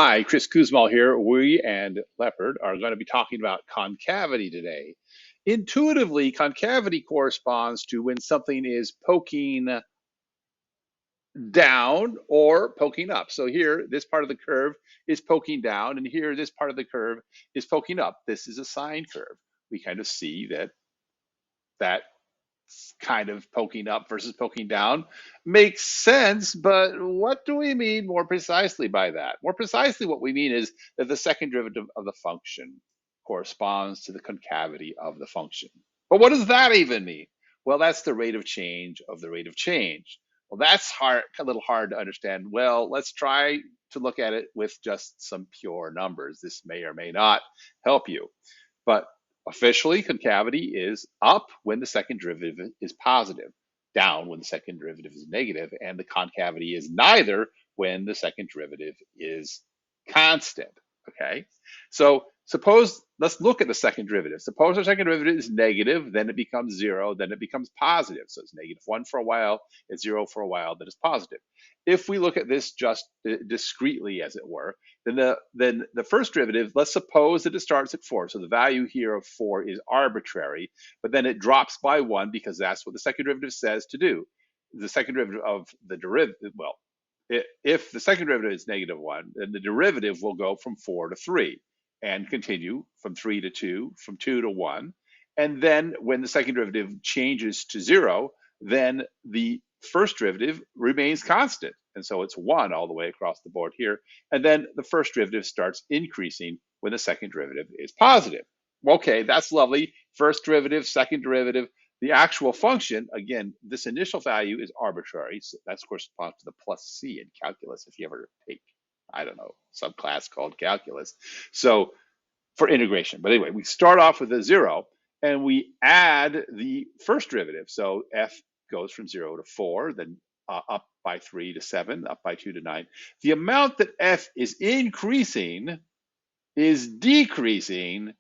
Hi, Chris Kuzmal here. We and Leopard are going to be talking about concavity today. Intuitively, concavity corresponds to when something is poking down or poking up. So here, this part of the curve is poking down, and here, this part of the curve is poking up. This is a sine curve. We kind of see that kind of poking up versus poking down makes sense, but what do we mean more precisely by that? More precisely, what we mean is that the second derivative of the function corresponds to the concavity of the function. But what does that even mean? Well, that's the rate of change of the rate of change. Well, that's a little hard to understand. Well, let's try to look at it with just some pure numbers. This may or may not help you. But officially, concavity is up when the second derivative is positive, down when the second derivative is negative, and the concavity is neither when the second derivative is constant. Okay, so let's look at the second derivative. Suppose our second derivative is negative, then it becomes zero, then it becomes positive. So it's -1 for a while, it's zero for a while, then it's positive. If we look at this just discretely, as it were, then the first derivative, let's suppose that it starts at 4. So the value here of 4 is arbitrary, but then it drops by 1 because that's what the second derivative says to do. The second derivative of the derivative, well, if the second derivative is -1, then the derivative will go from 4 to 3 and continue from 3 to 2, from 2 to 1. And then when the second derivative changes to 0, then the first derivative remains constant. And so it's 1 all the way across the board here. And then the first derivative starts increasing when the second derivative is positive. Okay, that's lovely. First derivative, second derivative. The actual function, again, this initial value is arbitrary. So that's corresponds to the plus c in calculus if you ever take, I don't know, some class called calculus. So for integration. But anyway, we start off with a 0 and we add the first derivative. So f goes from 0 to 4, then up by 3 to 7, up by 2 to 9. The amount that f is increasing is decreasing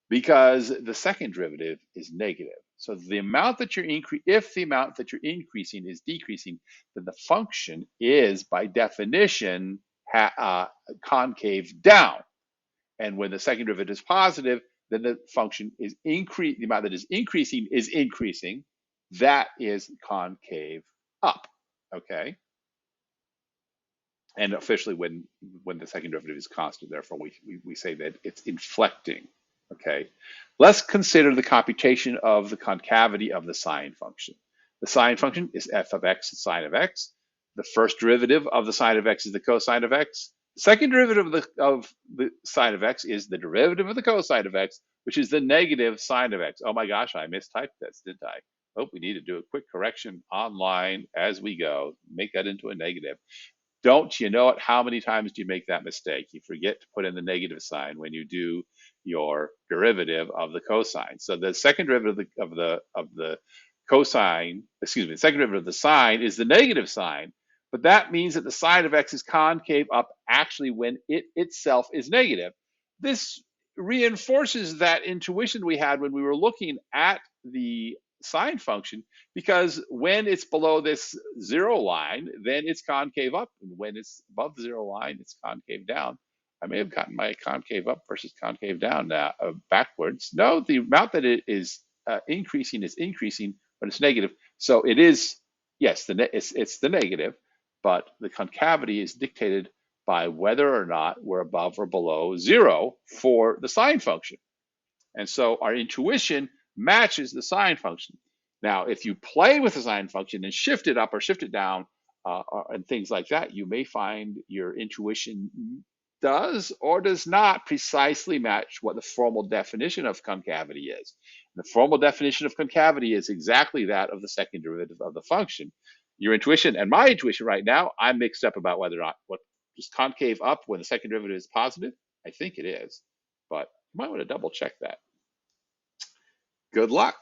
because the second derivative is negative. So the amount that you're if the amount that you're increasing is decreasing, then the function is by definition concave down. And when the second derivative is positive, then the function is the amount that is increasing. That is concave up. Okay. And officially, when the second derivative is constant, therefore we say that it's inflecting. Okay, let's consider the computation of the concavity of the sine function. The sine function is f of x sine of x. The first derivative of the sine of x is the cosine of x. The second derivative of the sine of x is the derivative of the cosine of x, which is the negative sine of x. Oh my gosh, I mistyped this, didn't I? Oh, we need to do a quick correction online as we go. Make that into a negative. Don't you know it? How many times do you make that mistake? You forget to put in the negative sign when you do your derivative of the cosine. So the second derivative of the cosine, excuse me, the second derivative of the sine is the negative sign, but that means that the sine of x is concave up actually when it itself is negative. This reinforces that intuition we had when we were looking at the sine function, because when it's below this 0 line, then it's concave up, and when it's above the 0 line, it's concave down. I may have gotten my concave up versus concave down now backwards. No, the amount that it is increasing, but it's negative. So it is, yes, it's the negative, but the concavity is dictated by whether or not we're above or below 0 for the sine function. And so our intuition matches the sine function. Now, if you play with the sine function and shift it up or shift it down and things like that, you may find your intuition does or does not precisely match what the formal definition of concavity is. And the formal definition of concavity is exactly that of the second derivative of the function. Your intuition and my intuition right now, I'm mixed up about whether or not what is concave up when the second derivative is positive. I think it is, but you might want to double check that. Good luck.